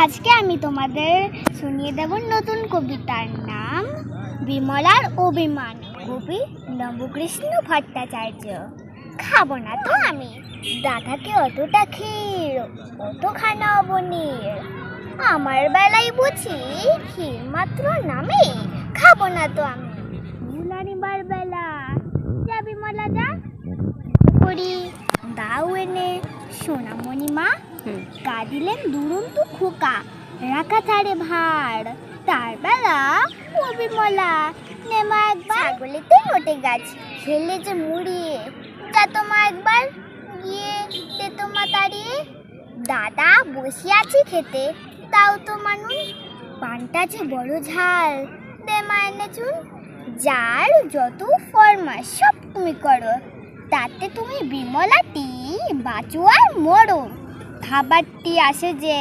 আজকে আমি তোমাদের শুনিয়ে দেব নতুন কবিতার নাম বিমলার অভিমান। কবি নবকৃষ্ণ ভট্টাচার্য। খাবো না তো আমি দাদাকে অতটা ক্ষীর, অতখানা অবনীর, আমার বেলায় বুঝি ক্ষীর মাত্র নামে। খাবো না তো আমি ভুলানিবার বেলা, যা বিমলা যা করি দাও এনে সোনামণি মা। কাঁদিলেন দুরন্ত খোকা, রাখা ছাড়ে ভার, তার বেলা ও বিমলা নেমা একবার ছাগলিতে ওঠে গাছ, খেলে যে মুড়িয়ে, যা তোমা একবার গিয়ে তে তোমা তাড়িয়ে। দাদা বসে আছি খেতে, তাও তো মানুষ, পানটা যে বড় ঝাল, দে মা এনে চুন। যার যত ফরমাস সব তুমি করো, তাতে তুমি বিমলাটি বাঁচো আর মরো। খাবারটি আসে যে